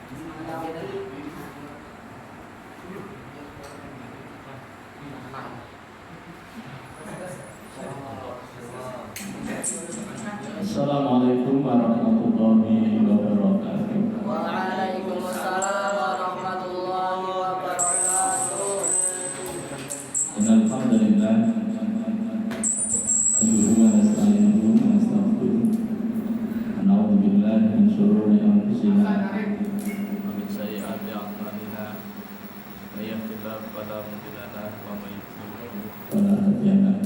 Assalamualaikum warahmatullahi wabarakatuh. Waalaikumsalam warahmatullahi wabarakatuh. Alhamdulillah. Wa nasta'inuhu wa nastaghfiruh. Na'udzu billahi min shururi anfusina wa min sayyi'ati a'malina. May yahdihillahu fala mudilla lahu wa may yudlil fala hadiya lahu.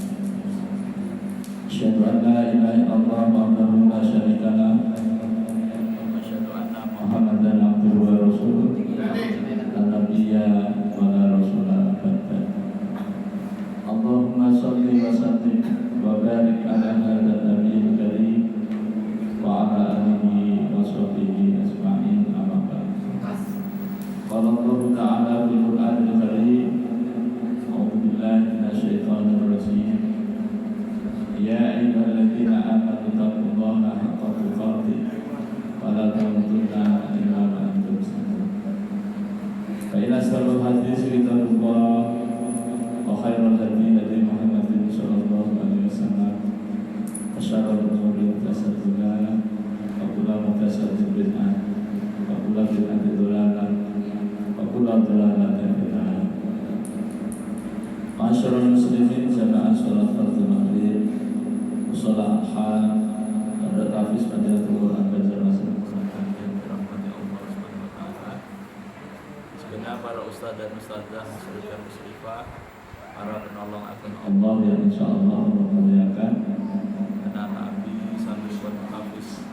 Asyhadu an la ilaha illallah wahdahu la syarika lahu wa asyhadu anna Muhammadan abduhu wa rasuluh. La nabiyya wa la rasula ba'da. Allahumma shalli wa sallim wa barik ala hadzal nabiyil karim wa ala alihi wa sahbihi ajma'in, amma ba'd. Qala Allah ta'ala fil Qur'anil karim, a'udzu billahi minasyaitonir rajim. Ya ayyuhalladzina amanu taqullaha haqqa tuqatih wa la tamutunna illa wa antum muslimun. Fa inna asdaqal hadits kitabullah wa khairal hadi hadi Muhammadin sallallahu alaihi wasallam. Wa syarrul umuri muhdatsatuha wa kullu muhdatsatin bid'ah wa kullu bid'atin dhalalah wa kullu dhalalatin fin nar. Ma'asyiral muslimin, jamaah salat fardhu maghrib, sholat hal, pada tahfiz Fadilatul Quran Banjarmasin yang dirahmati Allah Subhanahu wa taala. Segenap para ustaz dan ustazah, muslim dan muslimah, para penolong akun Allah yang insyaallah memuliakan anak abi sambil buat tahfiz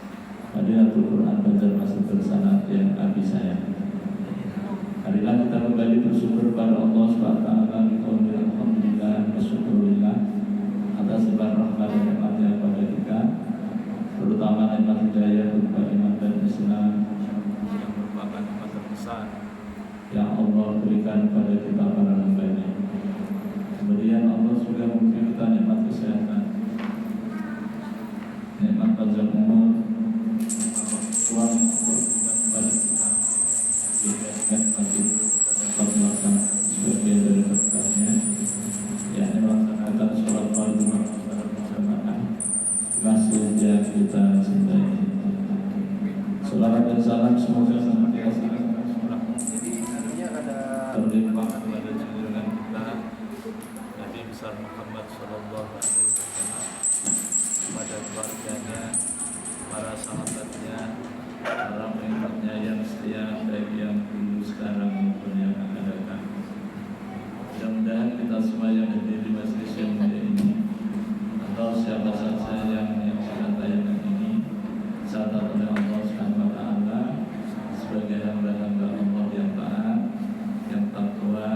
Fadilatul Quran Banjarmasin bersanad yang abi sayang. Marilah kita kembali bersyukur pada Allah Subhanahu wa taala, alhamdulillah wa syukurillah atas limpahan rahmat dan nikmat-Nya pada kita, terutama nikmat hidayah berupa iman dan Islam yang merupakan nikmat terbesar yang Allah berikan pada kita para hamba-Nya. Kemudian Allah juga memberi kita nikmat kesehatan, nikmat panjang umur, uang yang Allah berikan kepada kita, dijadikan masih kita dapat melaksanakan sebagian dari berkatnya, yakni melaksanakan sholat fardu secara berjamaah masjid yang kita cintai. Salawat dan salam semoga senantiasa terlimpah kepada junjungan kita Nabi besar Muhammad sallallahu alaihi wasallam, kepada keluarganya, para sahabatnya, para pengikutnya yang setia, baik yang dulu, sekarang maupun yang akan datang. Mudah-mudahan kita semua yang hadir di majelis yang mulia ini, atau siapa saja yang menyaksikan tayangan ini, dicatat oleh Allah Subhanahu wa taala sebagai hamba-hamba Allah yang taat, yang takwa,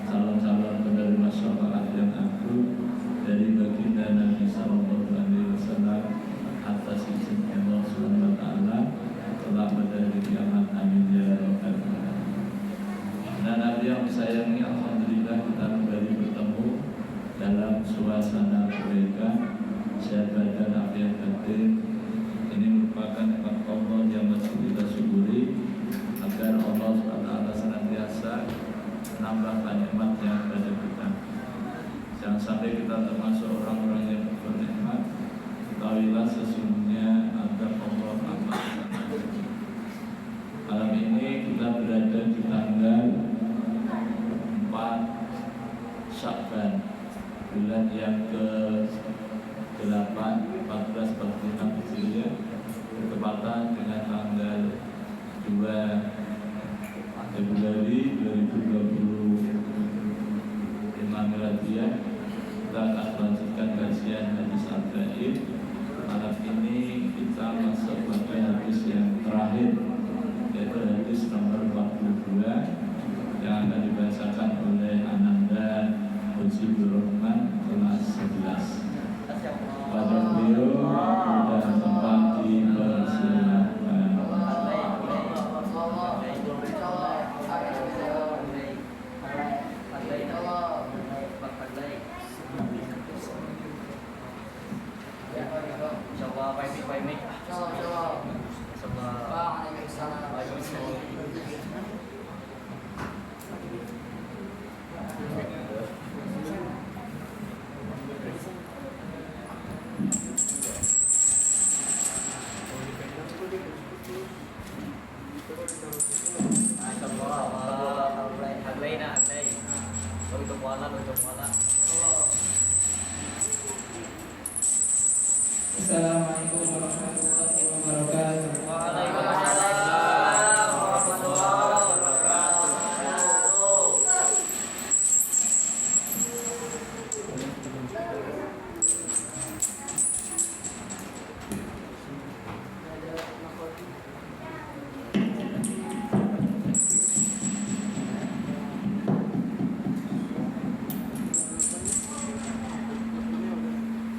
calon-calon penerima syafaat yang agung dari baginda Nabi sallallahu alaihi wasallam atas izin Allah Subhanahu wa taala telah pada hari kiamat. Amin ya rabbal alamin. Nah, Nabi yang disayangi, alhamdulillah kita kembali bertemu dalam suasana kebaikan, sehat badan, afiat batin. Ini merupakan nikmat Allah yang masih kita syukuri, agar Allah SWT senantiasa menambahkan nikmat-Nya kepada kita. Jangan sampai kita termasuk orang-orang yang bernikmat. Ketahuilah sesungguhnya agar Allah amat. Malam ini kita berada di tanggal 4 Sya'ban, bulan yang ke-8 1445 Hijriah, bertepatan dengan tanggal 2 Februari 2025 Miladiah. Kita akan melanjutkan kajian hadis Arba'in. Malam ini kita masuk pada hadis yang terakhir, yaitu hadis nomor 42 yang akan dibacakan oleh Ananda Mujibur Rahman kelas 11. Assalamualaikum warahmatullahi wabarakatuh. Waalaikumsalam warahmatullahi wabarakatuh.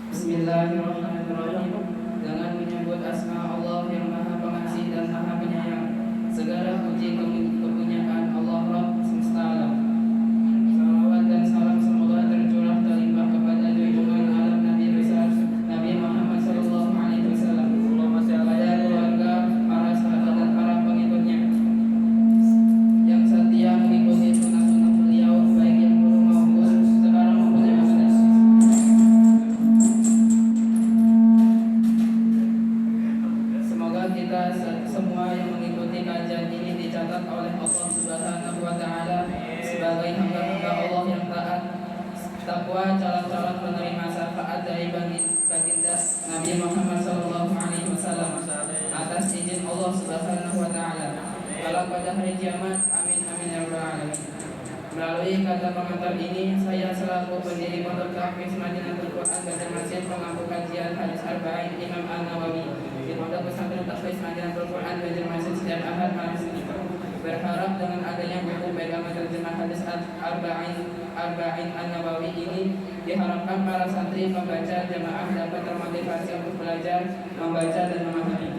Bismillahirrahmanirrahim. Dengan menyebut asma Allah yang Maha Pengasih dan Maha Penyayang. Segala puji kepunyaan Allah Rabb semesta alam. Salawat dan salam semoga tercurah terlimpah kepada junjungan alam Nabi besar Nabi Muhammad SAW, kepada keluarga, para sahabat dan para pengikutnya yang setia mengikuti sunnah-sunnah beliau, baik yang dulu maupun sekarang maupun yang akan datang. Semoga kita semua yang mengikuti kajian ini dicatat oleh Allah Subhanahu wa taala sebagai hamba-hamba Allah yang taat, takwa, calon-calon penerima syafaat dari baginda Nabi Muhammad SAW atas izin Allah Subhanahu wa taala. Kalau pada hari kiamat, amin amin ya rabbal alamin. Melalui kata pengantar ini, saya selaku pendiri Pondok Tahfiz Madinatul Quran Banjarmasin pengampu kajian hadis arba'in Imam An-Nawawi di Pondok Pesantren Tahfiz Madinatul Quran Banjarmasin setiap Ahad malam Senin, berharap dengan adanya buku pegangan terjemah hadis arba'in An-Nawawi ini diharapkan para santri pembaca jamaah dapat termotivasi untuk belajar, membaca dan memahami,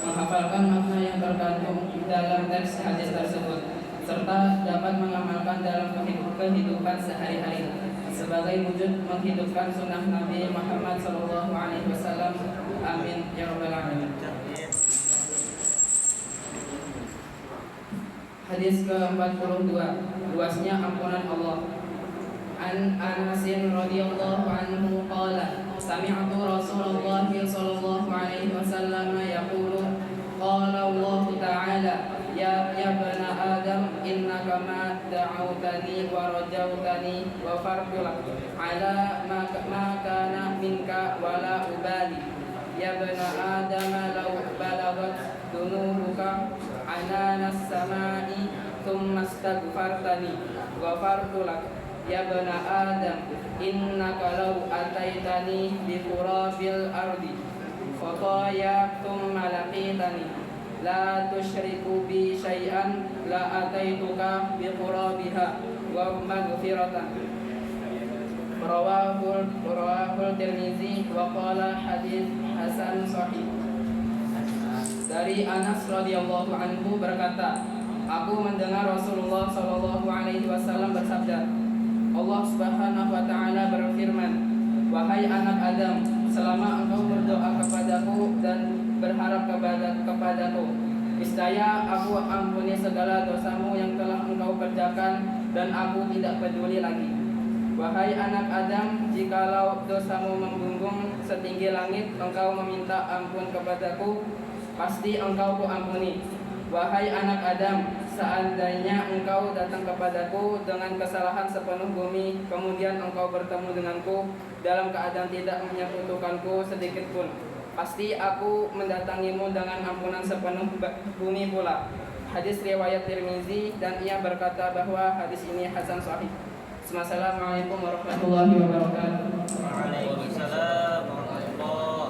menghafalkan makna yang terkandung dalam teks hadis tersebut, serta dapat mengamalkan dalam kehidupan sehari-hari sebagai wujud menghidupkan sunnah Nabi Muhammad SAW. Amin ya rabbal alamin. Hadis ke-42, luasnya ampunan Allah. An Anasin radhiyallahu anhu qala sami'tu Rasulullah sallallahu alaihi wasallam yaqulu qala Allah ta'ala ya bani Adam innaka ma da'awtani wa rajautani wa farqulak ala ma kana minka wala ubali ya bani Adam law balagat dunubuka ananas samai thumma astaghfartani wa farqulak ya bani Adam innaka law ataitani bi qurabil ardi fataya thumma laqitani la tusyriku bi syai'an la ataituka bi qurabiha wa maghfiratan. Rawahul Tirmizi wa qala hadis hasan sahih. Dari Anas radhiyallahu anhu berkata, aku mendengar Rasulullah sallallahu alaihi wasallam bersabda, Allah Subhanahu wa taala berfirman, wahai anak Adam, selama engkau berdoa kepadaku dan berharap kepadaku, niscaya aku ampuni segala dosamu yang telah engkau kerjakan dan aku tidak peduli lagi. Wahai anak Adam, jikalau dosamu membumbung setinggi langit, engkau meminta ampun kepadaku, pasti engkau kuampuni. Wahai anak Adam, seandainya engkau datang kepadaku dengan kesalahan sepenuh bumi, kemudian engkau bertemu denganku dalam keadaan tidak menyekutukanku sedikit pun, pasti aku mendatangimu dengan ampunan sepenuh bumi pula. Hadis riwayat Tirmizi dan ia berkata bahwa hadis ini hasan sahih. Assalamualaikum warahmatullahi wabarakatuh. Waalaikumsalam warahmatullahi wabarakatuh.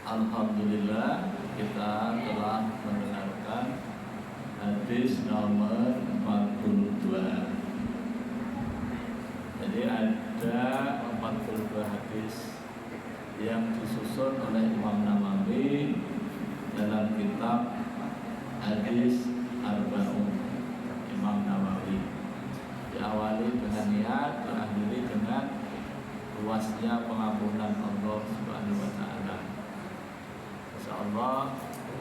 Alhamdulillah kita telah mendengarkan hadis nomor 42. Jadi ada 42 hadis yang disusun oleh Imam Nawawi dalam kitab Hadis Arba'un Imam Nawawi. Diawali dengan niat, terakhiri dengan luasnya pengampunan Allah Subhanahu wa taala. Insyaallah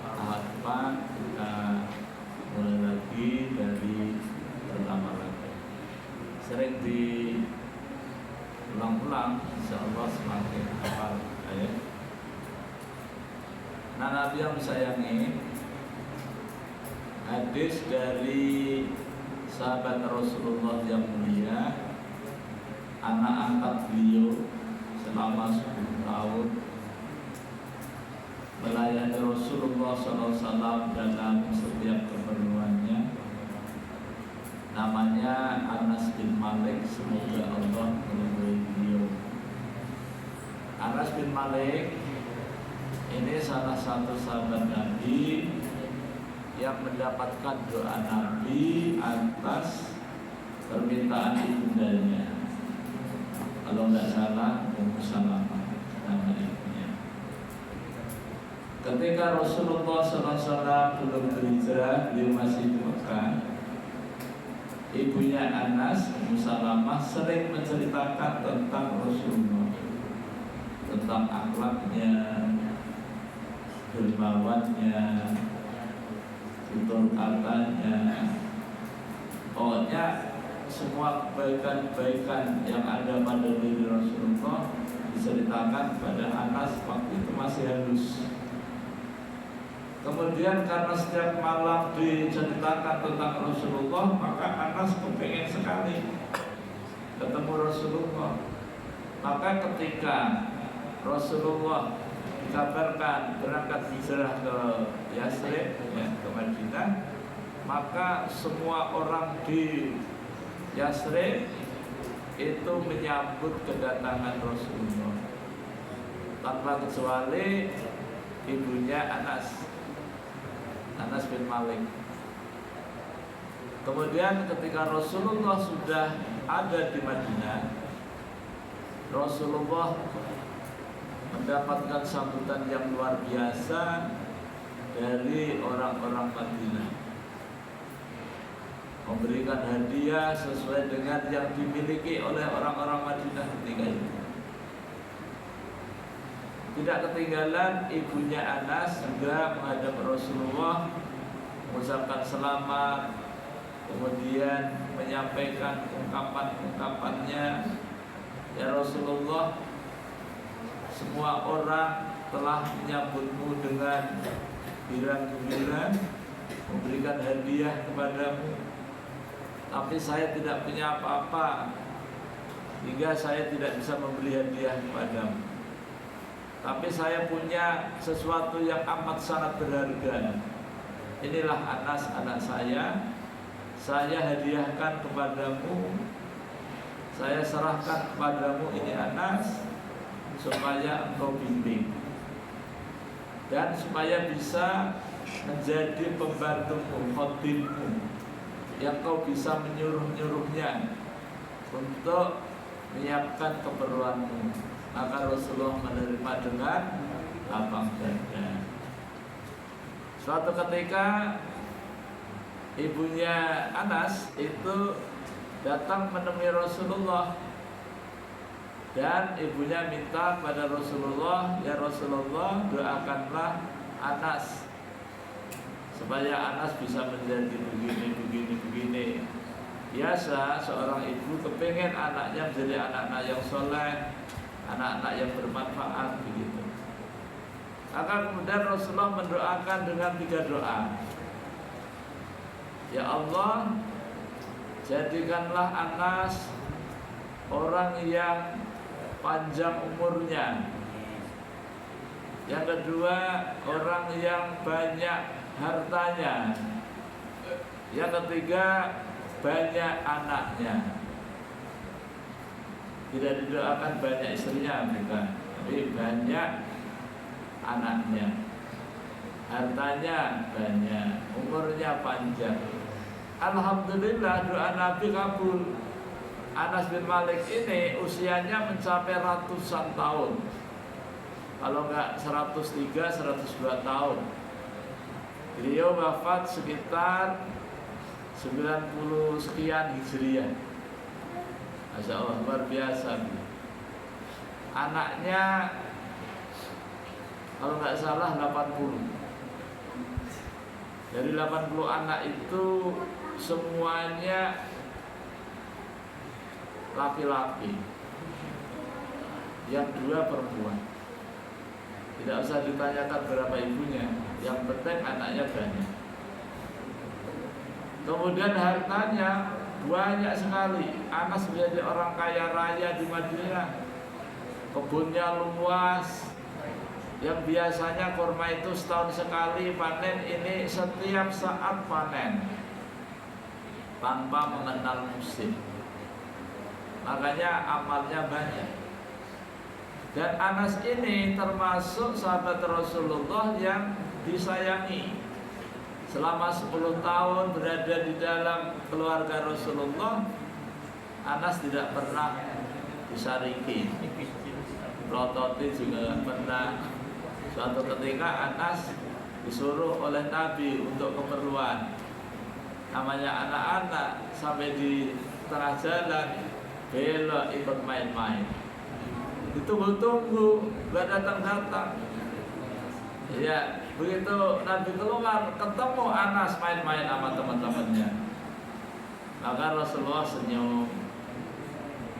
tahap depan kita mulai lagi dari pertama lagi. Sering diulang-ulang, insyaallah semakin hafal ya. Nah, Nabi yang disayangi, hadis dari sahabat Rasulullah yang mulia, anak angkat beliau selama 10 tahun melayani Rasulullah SAW dalam setiap keperluannya. Namanya Anas bin Malik, semoga Allah meridhoi beliau. Anas bin Malik ini salah satu sahabat Nabi yang mendapatkan doa Nabi atas permintaan ibundanya. Kalau nggak salah, Ummu Salamah nama ibunya. Ketika Rasulullah SAW belum berhijrah, beliau masih di Mekah. Ibunya Anas, Ummu Salamah, sering menceritakan tentang Rasulullah, tentang akhlaknya, dermawannya, tutur katanya, pokoknya semua kebaikan-kebaikan yang ada pada diri Rasulullah diceritakan pada Anas waktu itu masih halus. Kemudian karena setiap malam diceritakan tentang Rasulullah, maka Anas kepengen sekali ketemu Rasulullah. Maka ketika Rasulullah dikabarkan berangkat hijrah ke Yasrib, ke Madinah, maka semua orang di Yasrib itu menyambut kedatangan Rasulullah, tanpa kecuali ibunya Anas bin Malik. Kemudian ketika Rasulullah sudah ada di Madinah, Rasulullah mendapatkan sambutan yang luar biasa dari orang-orang Madinah, memberikan hadiah sesuai dengan yang dimiliki oleh orang-orang Madinah ketika itu. Tidak ketinggalan ibunya Anas juga menghadap Rasulullah, mengucapkan selamat, kemudian menyampaikan ungkapan-ungkapannya. Ya Rasulullah, semua orang telah menyambutmu dengan girang-gembira, memberikan hadiah kepadamu, tapi saya tidak punya apa-apa, hingga saya tidak bisa membeli hadiah kepadamu. Tapi saya punya sesuatu yang amat sangat berharga. Inilah Anas, anak saya hadiahkan kepadamu, saya serahkan kepadamu ini Anas, supaya engkau bimbing dan supaya bisa menjadi pembantumu, khadimmu, yang kau bisa menyuruh-nyuruhnya untuk menyiapkan keperluanmu. Maka Rasulullah menerima dengan lapang dada. Suatu ketika ibunya Anas itu datang menemui Rasulullah, dan ibunya minta pada Rasulullah, ya Rasulullah, doakanlah Anas supaya Anas bisa menjadi begini. Biasa seorang ibu kepengen anaknya menjadi anak-anak yang soleh, anak-anak yang bermanfaat begitu. Maka kemudian Rasulullah mendoakan dengan 3 doa. Ya Allah, jadikanlah Anas orang yang panjang umurnya. Yang kedua, orang yang banyak hartanya. Yang ketiga, banyak anaknya. Tidak didoakan banyak istrinya, bukan, tapi banyak anaknya, hartanya banyak, umurnya panjang. Alhamdulillah, doa Nabi kabul. Anas bin Malik ini usianya mencapai ratusan tahun, kalau enggak 103, 102 tahun. Beliau wafat sekitar 90 sekian Hijriah. Masya Allah, luar biasa. Anaknya kalau nggak salah 80. Dari 80 anak itu semuanya laki-laki, yang 2 perempuan. Tidak usah ditanyakan berapa ibunya, yang penting anaknya banyak. Kemudian hartanya banyak sekali. Anas menjadi orang kaya raya di Madinah. Kebunnya luas. Yang biasanya kurma itu setahun sekali panen, ini setiap saat panen tanpa mengenal musim. Makanya amalnya banyak. Dan Anas ini termasuk sahabat Rasulullah yang disayangi. Selama 10 tahun berada di dalam keluarga Rasulullah, Anas tidak pernah disariki, prototi juga tidak pernah. Suatu ketika Anas disuruh oleh Nabi untuk keperluan, namanya anak-anak, sampai di tengah jalan belok ikut main-main. Ditunggu-tunggu, gak datang-datang. Ya, begitu Nabi keluar, ketemu Anas main-main sama teman-temannya. Maka Rasulullah senyum.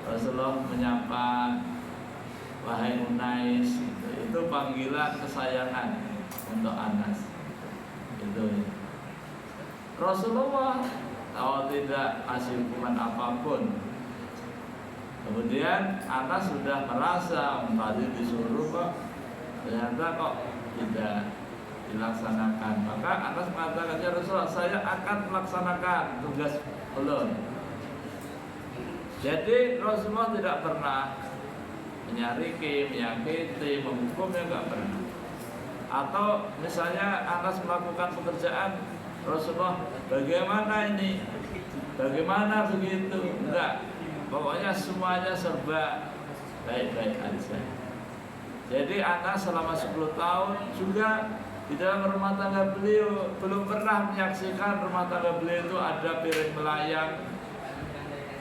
Rasulullah menyapa, wahai Unais. Itu panggilan kesayangan untuk Anas. Itu. Rasulullah tahu tidak kasih hukuman apapun. Kemudian Anas sudah merasa tadi disuruh kok, ternyata kok tidak dilaksanakan. Maka Anas mengatakan, ya Rasulullah, saya akan melaksanakan tugas ulun. Jadi Rasulullah tidak pernah menyariki, menyakiti, menghukumnya, enggak pernah. Atau misalnya Anas melakukan pekerjaan, Rasulullah, bagaimana ini? Bagaimana begitu? Enggak. Pokoknya semuanya serba baik-baik aja. Jadi Anas selama 10 tahun juga di dalam rumah tangga beliau belum pernah menyaksikan rumah tangga beliau itu ada piring melayang,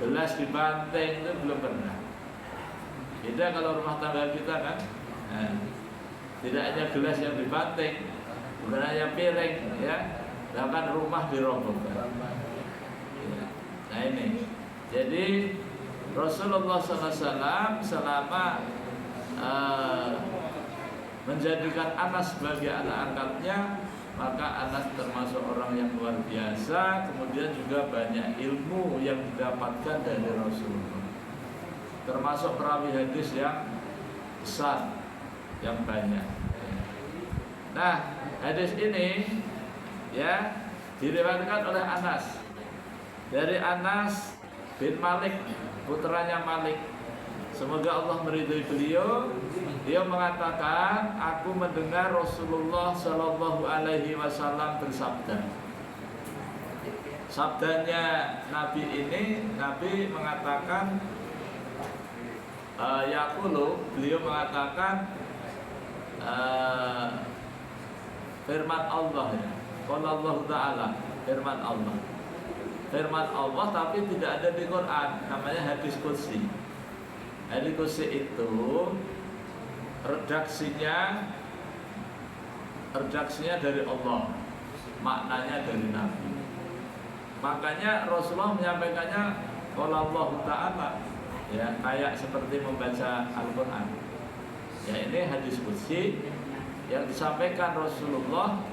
gelas dibanting, itu belum pernah. Beda kalau rumah tangga kita kan, tidak hanya gelas yang dibanting, bukan hanya piring, ya, bahkan rumah dirobohkan. Nah ini, jadi Rasulullah SAW selama menjadikan Anas sebagai anak angkatnya, maka Anas termasuk orang yang luar biasa. Kemudian juga banyak ilmu yang didapatkan dari Rasulullah, termasuk perawi hadis yang besar, yang banyak. Nah, hadis ini ya diriwayatkan oleh Anas, dari Anas bin Malik, putranya Malik, semoga Allah meridhai beliau. Dia mengatakan, aku mendengar Rasulullah Shallallahu Alaihi Wasallam bersabda. Sabdanya Nabi ini, Nabi mengatakan, yaqulu, beliau mengatakan firman Allah, ya, qala Allah Ta'ala, firman Allah. Firman Allah tapi tidak ada di Quran, namanya hadis qudsi. Hadis qudsi itu redaksinya dari Allah, maknanya dari Nabi. Makanya Rasulullah menyampaikannya qala Allah Ta'ala, ya, kayak seperti membaca Al-Quran. Ya, ini hadis qudsi yang disampaikan Rasulullah,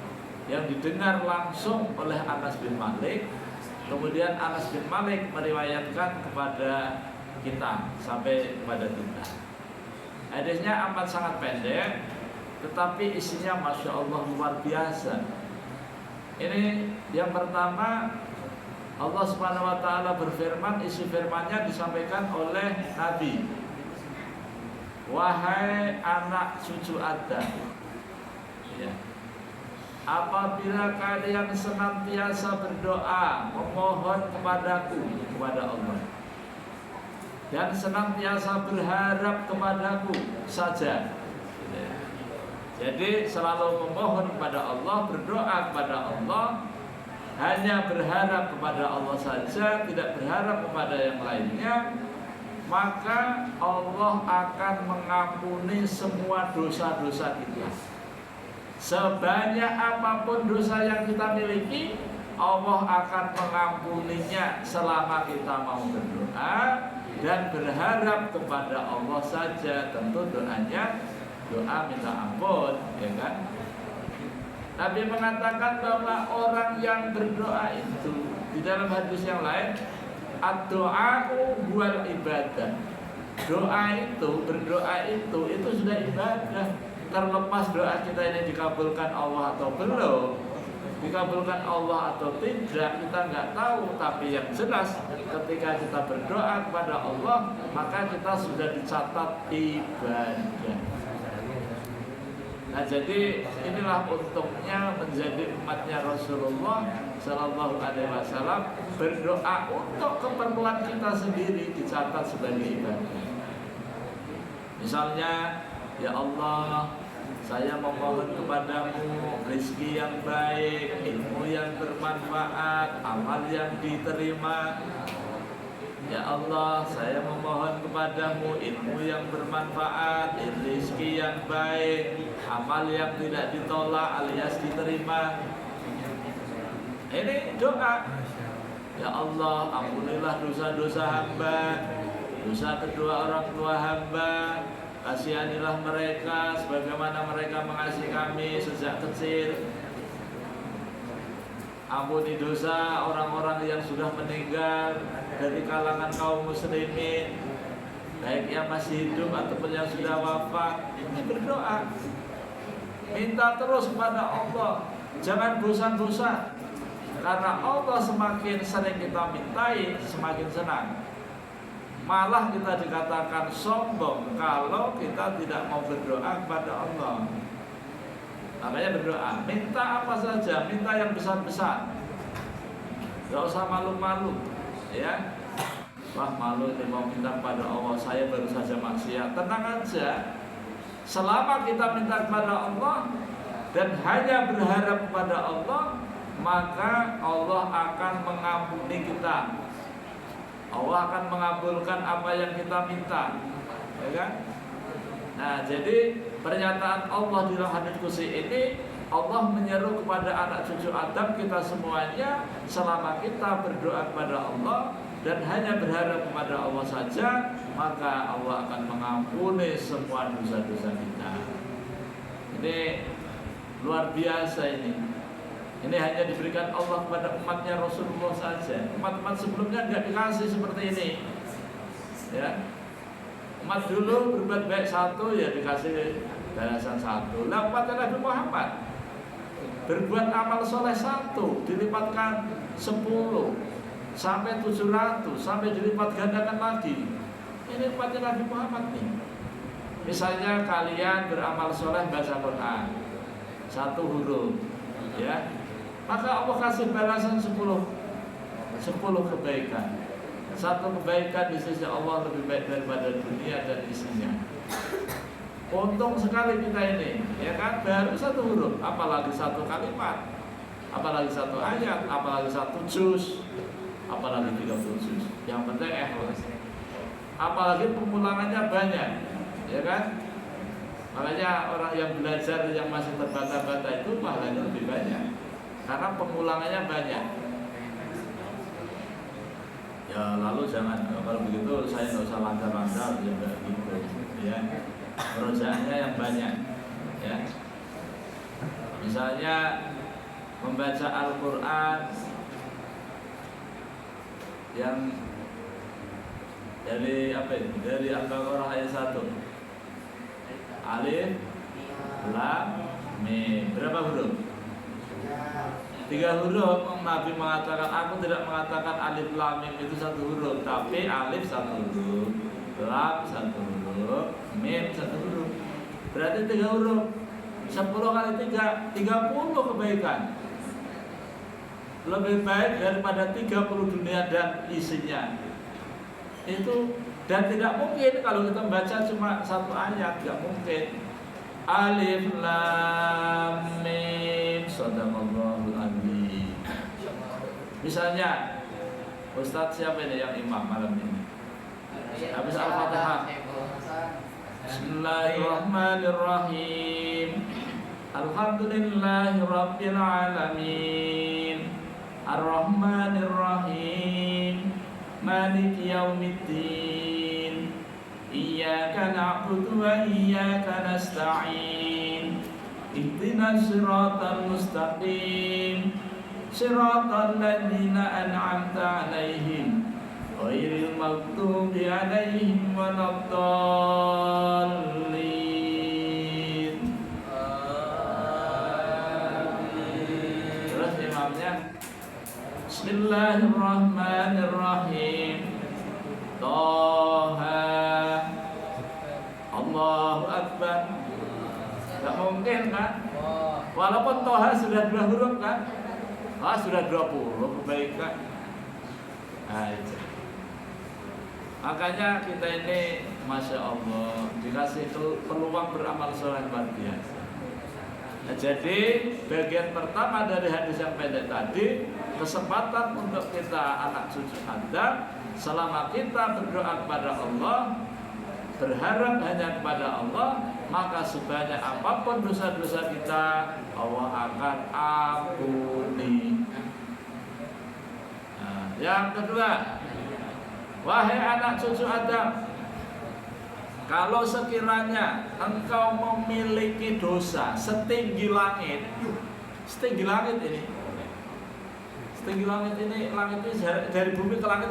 yang didengar langsung oleh Anas bin Malik. Kemudian Anas bin Malik meriwayatkan kepada kita sampai kepada kita. Hadisnya amat sangat pendek, tetapi isinya Masya Allah luar biasa. Ini yang pertama, Allah Subhanahu Wa Taala berfirman, isi firmannya disampaikan oleh Nabi. Wahai anak cucu Adam, ya, apabila kalian senantiasa berdoa, memohon kepadaku, kepada Allah, dan senantiasa berharap kepadaku saja. Jadi selalu memohon kepada Allah, berdoa kepada Allah, hanya berharap kepada Allah saja, tidak berharap kepada yang lainnya, maka Allah akan mengampuni semua dosa-dosa kita. Sebanyak apapun dosa yang kita miliki, Allah akan mengampuninya selama kita mau berdoa dan berharap kepada Allah saja. Tentu doanya doa minta ampun, ya kan? Nabi mengatakan bahwa orang yang berdoa itu di dalam hadis yang lain, ad-doa'u huwal ibadah. Doa itu, berdoa itu sudah ibadah. Terlepas doa kita ini dikabulkan Allah atau belum, dikabulkan Allah atau tidak, kita nggak tahu. Tapi yang jelas ketika kita berdoa kepada Allah, maka kita sudah dicatat ibadah. Nah, jadi inilah untungnya menjadi umatnya Rasulullah Sallallahu Alaihi Wasallam, berdoa untuk keperluan kita sendiri dicatat sebagai ibadah. Misalnya, ya Allah, saya memohon kepadamu rezeki yang baik, ilmu yang bermanfaat, amal yang diterima. Ya Allah, saya memohon kepadamu ilmu yang bermanfaat, rezeki yang baik, amal yang tidak ditolak alias diterima. Ini doa. Ya Allah, ampunilah dosa-dosa hamba, dosa kedua orang tua hamba. Kasihanilah mereka sebagaimana mereka mengasihi kami sejak kecil. Ampuni dosa orang-orang yang sudah meninggal dari kalangan kaum muslimin, baik yang masih hidup ataupun yang sudah wafat. Ini berdoa, minta terus kepada Allah, jangan bosan-bosan. Karena Allah semakin sering kita mintai, semakin senang. Malah kita dikatakan sombong kalau kita tidak mau berdoa kepada Allah. Makanya berdoa, minta apa saja, minta yang besar-besar, gak usah malu-malu, ya. Wah, malu ini mau minta kepada Allah, saya baru saja maksiat. Tenang aja, selama kita minta kepada Allah dan hanya berharap kepada Allah, maka Allah akan mengampuni kita. Allah akan mengabulkan apa yang kita minta, ya kan? Nah, jadi pernyataan Allah di dalam hadits qudsi ini, Allah menyeru kepada anak cucu Adam kita semuanya, selama kita berdoa kepada Allah dan hanya berharap kepada Allah saja, maka Allah akan mengampuni semua dosa-dosa kita. Ini luar biasa ini. Ini hanya diberikan Allah kepada umatnya Rasulullah saja. Umat-umat sebelumnya nggak dikasih seperti ini, ya. Umat dulu berbuat baik satu, ya dikasih balasan satu. Lah umat Nabi Muhammad berbuat amal soleh satu, dilipatkan 10 sampai 700 sampai dilipat gandakan lagi. Ini umatnya Nabi Muhammad nih. Misalnya kalian beramal soleh baca Quran 1 huruf, ya, maka Allah kasih balasan 10 kebaikan. 1 kebaikan di sisi Allah lebih baik daripada dunia dan isinya. Untung sekali kita ini, ya kan? Baru 1 huruf, apalagi 1 kalimat, apalagi 1 ayat, apalagi 1 juz, apalagi 30 juz. Yang penting ikhlas. Apalagi pengulangannya banyak, ya kan? Makanya orang yang belajar yang masih terbata-bata itu pahalanya lebih banyak, karena pengulangannya banyak. Ya, lalu jangan, kalau begitu saya nggak usah lancar-lancar, ya nggak gitu, ya. Perojaannya yang banyak, ya. Misalnya membaca Al-Quran yang dari apa ini? Dari Al-Baqarah ayat 1. Alif, Lam, Mim. Berapa huruf? 3 huruf. Nabi mengatakan, aku tidak mengatakan alif lam mim itu 1 huruf, tapi alif 1 huruf, lam 1 huruf, mim 1 huruf. Berarti 3 huruf. 10 kali 3, 30 kebaikan. Lebih baik daripada 30 dunia dan isinya. Itu, dan tidak mungkin kalau kita baca cuma 1 ayat, tidak mungkin. Alif lam mim sadaqallahul adzim. Misalnya Ustadz siapa ini yang imam malam ini? Habis Al-Fatihah. Bismillahirrahmanirrahim. Alhamdulillahirabbil alamin. Ar-Rahmanirrahim. Maliki yaumiddin. Iyyaka na'budu wa iyyaka nasta'in. Ihdinas siratal mustaqim. Siratal ladzina an'amta 'alaihim ghairil maghdubi 'alaihim waladdallin. Terus imamnya Bismillahirrahmanirrahim. Toha. Allahu Akbar. Gak mungkin kan? Walaupun Toha sudah 2 huruf kan? Sudah 20 kebaikan. Aja. Makanya kita ini Masya Allah dikasih peluang beramal soleh luar biasa. Nah, jadi bagian pertama dari hadis yang pendek tadi, kesempatan untuk kita anak cucu Adam, selama kita berdoa kepada Allah, berharap hanya kepada Allah, maka sebanyak apapun dosa-dosa kita, Allah akan ampuni. Nah, yang kedua, wahai anak cucu Adam, kalau sekiranya engkau memiliki dosa setinggi langit ini, langit ini dari bumi ke langit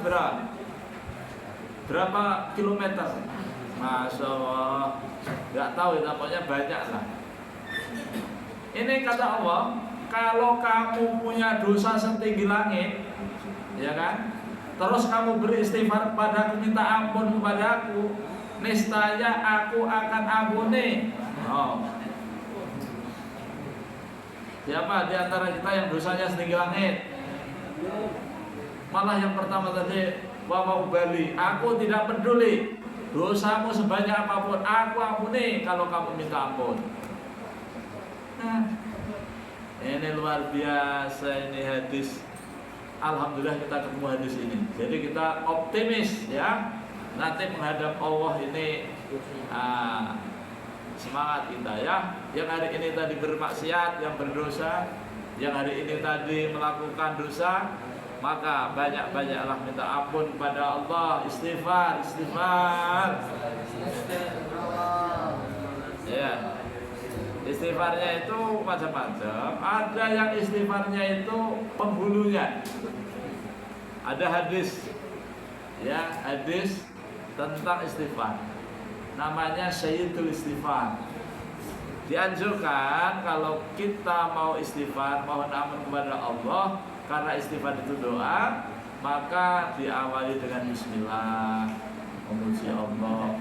berapa kilometer? Masya Allah, nggak tahu ya, pokoknya banyak lah. Ini kata Allah, kalau kamu punya dosa setinggi langit, ya kan? Terus kamu beristighfar kepadaku, minta ampun kepadaku, niscaya aku akan ampuni. Siapa di antara kita yang dosanya setinggi langit? Malah yang pertama tadi, wa mau bali, aku tidak peduli dosamu sebanyak apapun, aku ampuni kalau kamu minta ampun. Nah, ini luar biasa ini hadis. Alhamdulillah kita ketemu hadis ini. Jadi kita optimis ya. Nanti menghadap Allah ini semangat kita ya. Yang hari ini tadi bermaksiat, yang berdosa, yang hari ini tadi melakukan dosa, maka banyak-banyaklah minta ampun kepada Allah, istighfar. Ya. Istighfarnya itu macam-macam. Ada yang istighfarnya itu penghulunya. Ada hadis, ya, hadis tentang istighfar. Namanya Sayyidul Istighfar. Dianjurkan kalau kita mau istighfar, mohon ampun kepada Allah, karena istighfar itu doa, maka diawali dengan bismillah, memuji Allah.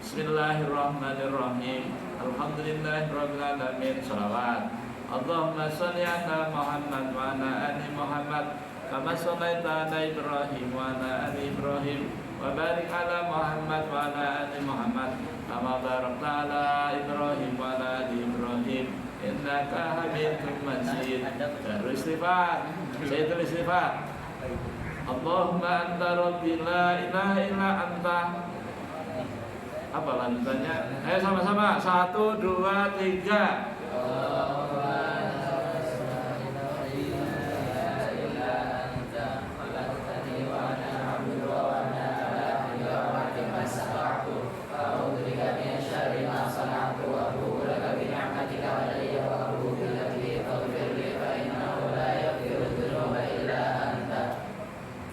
Bismillahirrahmanirrahim. Alhamdulillahirabbil alamin. Shalawat. Allahumma shalli ala Muhammad wa ala ali Muhammad kama shallaita ala Ibrahim wa ala ali Ibrahim wa barik ala Muhammad wa ala ali Muhammad kama barakta ala Ibrahim wa ala ali Ibrahim innaka Hamidum Majid. Terus istighfar. Sayyidul istighfar. Allahumma anta rabbi la ilaha illa anta. Apa lanjutannya? Ayo sama-sama. 1, 2, 3.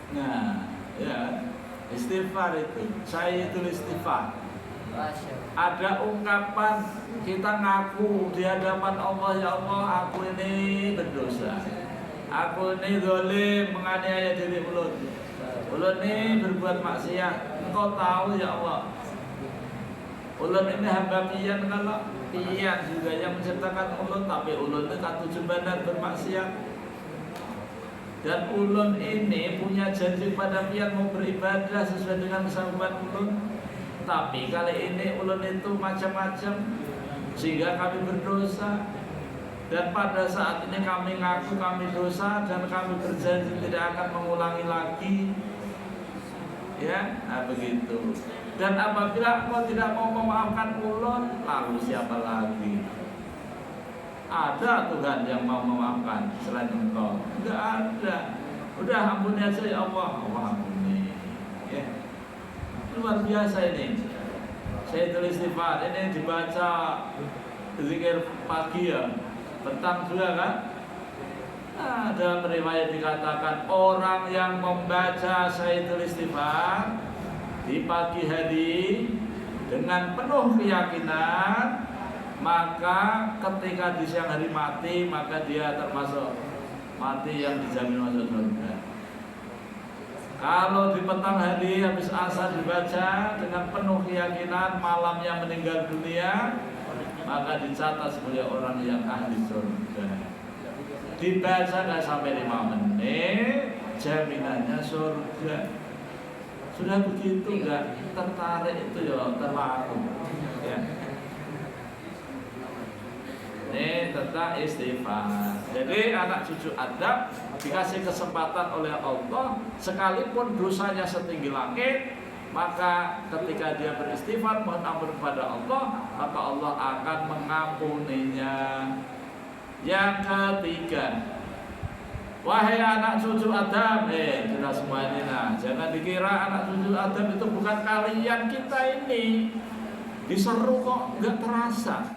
Nah, ya, istighfar itu, saya itu istighfar. Ada ungkapan kita ngaku di hadapan Allah, ya Allah, aku ini berdosa, aku ini zalim, menganiaya diri ulun ini berbuat maksiat. Engkau tahu ya Allah, ulun ini hamba pian, kalau pian juga yang menciptakan ulun, tapi ulun ini tak tujuh benar bermaksiat. Dan ulun ini punya janji pada pian mau beribadah sesuai dengan kesanggupan ulun. Tapi kali ini ulun itu macam-macam sehingga kami berdosa. Dan pada saat ini kami ngaku kami dosa dan kami berjanji tidak akan mengulangi lagi. Ya, nah begitu. Dan apabila engkau tidak mau memaafkan ulun, lalu siapa lagi? Ada Tuhan yang mau memaafkan selain engkau? Tidak ada. Udah ampuni aja ya Allah. Allah ampuni. Ya. Luar biasa ini. Sayyidul Istighfar ini dibaca zikir pagi ya, petang juga kan? Nah, dalam riwayat dikatakan orang yang membaca Sayyidul Istighfar di pagi hari dengan penuh keyakinan, maka ketika di siang hari mati, maka dia termasuk mati yang dijamin masuk surga. Kalau di petang hari habis asar dibaca dengan penuh keyakinan, malamnya meninggal dunia, maka dicatat sebagai orang yang ahli surga. Dibaca nggak sampai 5 menit, jaminannya surga. Sudah begitu nggak tertarik itu ya terlalu. Ya. Ini tentang istighfar. Jadi anak cucu Adam dikasih kesempatan oleh Allah, sekalipun dosanya setinggi langit, maka ketika dia beristighfar mohon ampun kepada Allah, maka Allah akan mengampuninya. Yang ketiga, wahai anak cucu Adam, kita semua ini nah, jangan dikira anak cucu Adam itu bukan kalian kita ini. Diseru kok nggak terasa,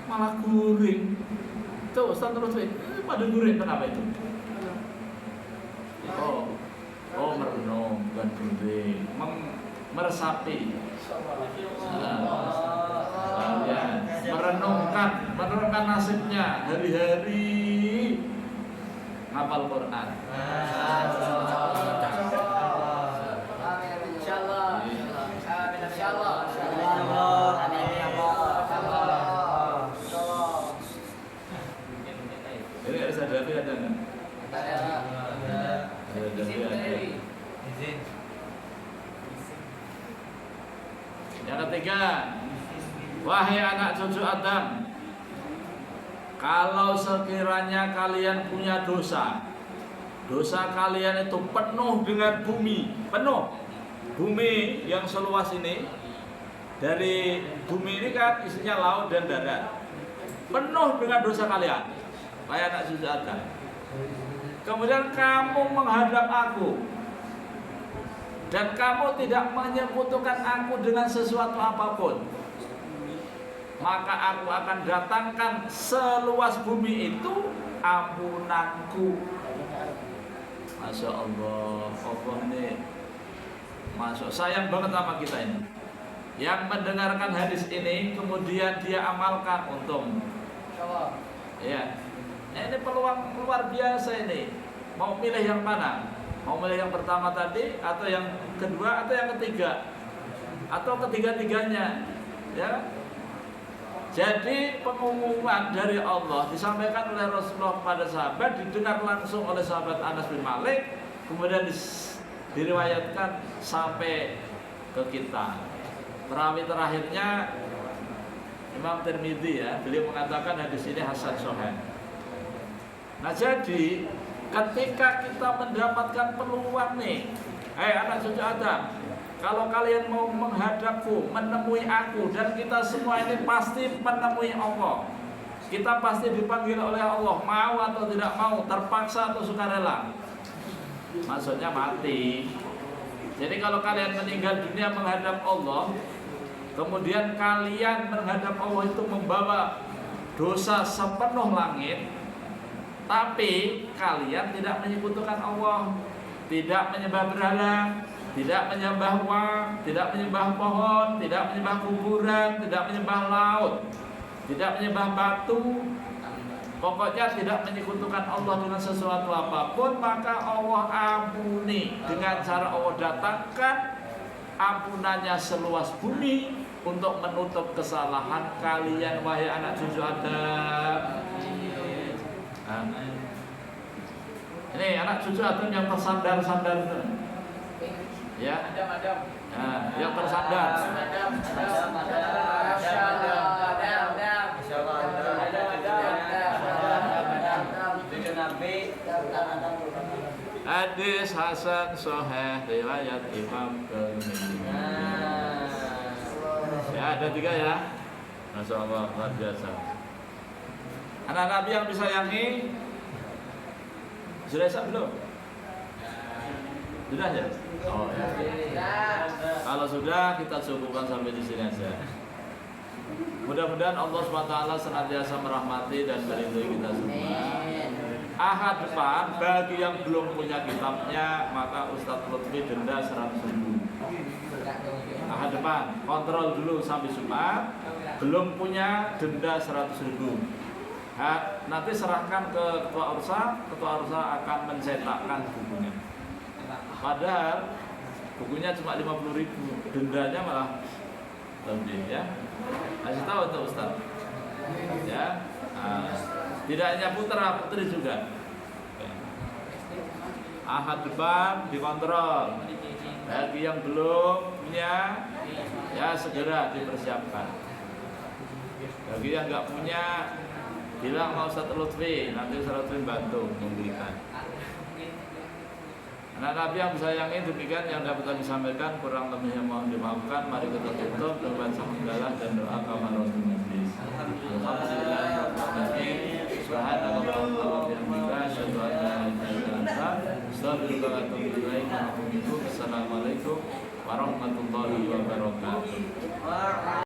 malah guring. Tuh Ustaz terus pada guring, kenapa itu? Oh merenung, bukan guring, meresapi. Merenungkan nasibnya hari-hari ngapal Quran. Ini ada sadari ada nggak? Ada. Yang ketiga, wahai anak cucu Adam, kalau sekiranya kalian punya dosa, dosa kalian itu penuh dengan bumi, penuh bumi yang seluas ini. Dari bumi ini kan isinya laut dan darat, penuh dengan dosa kalian, wahai anak cucu Adam. Kemudian kamu menghadap aku dan kamu tidak menyekutukan aku dengan sesuatu apapun, maka aku akan datangkan seluas bumi itu ampunanku. Masya Allah, Allah ini masuk sayang banget sama kita ini. Yang mendengarkan hadis ini kemudian dia amalkan, untung. Ya, ini peluang luar biasa ini. Mau pilih yang mana? Mau milih yang pertama tadi, atau yang kedua, atau yang ketiga, atau ketiga-tiganya, ya. Jadi pengumuman dari Allah disampaikan oleh Rasulullah kepada sahabat, didengar langsung oleh sahabat Anas bin Malik, kemudian diriwayatkan sampai ke kita. Perawi terakhirnya Imam Tirmidzi, ya, beliau mengatakan hadis ini hasan sahih. Nah, jadi ketika kita mendapatkan peluang nih, anak cucu Adam, kalau kalian mau menghadapku, menemui aku, dan kita semua ini pasti menemui Allah. Kita pasti dipanggil oleh Allah, mau atau tidak mau, terpaksa atau sukarela. Maksudnya mati. Jadi kalau kalian meninggal dunia menghadap Allah, kemudian kalian menghadap Allah itu membawa dosa sepenuh langit, tapi kalian tidak menyekutukan Allah, tidak menyembah berhala, tidak menyembah uang, tidak menyembah pohon, tidak menyembah kuburan, tidak menyembah laut, tidak menyembah batu, pokoknya tidak menyekutukan Allah dengan sesuatu apapun, maka Allah ampuni dengan cara Allah datangkan ampunannya seluas bumi untuk menutup kesalahan kalian, wahai anak cucu Adam. Amin. Ini anak cucu Adam yang tersandar-sandar itu, ya. Nah, yang tersandar. Hadis hasan sahih riwayat Imam Tirmidzi. Ya, ada 3 ya. Masya Allah, luar biasa. Anak Nabi yang disayangi, sudah belum? Sudah ya? Oh ya. Kalau sudah kita cukupkan sampai di sini aja. Mudah-mudahan Allah SWT senantiasa merahmati dan melindungi kita semua. Ahad depan bagi yang belum punya kitabnya maka Ustadz Lutfi denda 100.000. Ahad depan kontrol dulu sampai Jumat, belum punya denda 100.000. Nanti serahkan ke ketua ursa akan mencetakkan bukunya. Padahal bukunya cuma 50.000, dendanya malah lebih ya. Kasih tahu untuk Ustaz. Ya. Tidak hanya putra putri juga. Ahad depan dikontrol. Bagi yang belum punya ya segera dipersiapkan. Bagi yang nggak punya bilang mau Ustaz Lutfi, nanti Ustaz Lutfi bantu memberikan. Anak Nabi yang disayangi, demikian yang dapat kami sampaikan, kurang lebihnya mohon dimaafkan. Mari kita tutup dengan hamdalah dan doa kafaratul majlis. Alhamdulillahirobbilalamin. Subhanallah wa bihamdihi asyhadu an la ilaha illa anta astaghfiruka wa atubu ilaik. Assalamualaikum warahmatullahi wabarakatuh.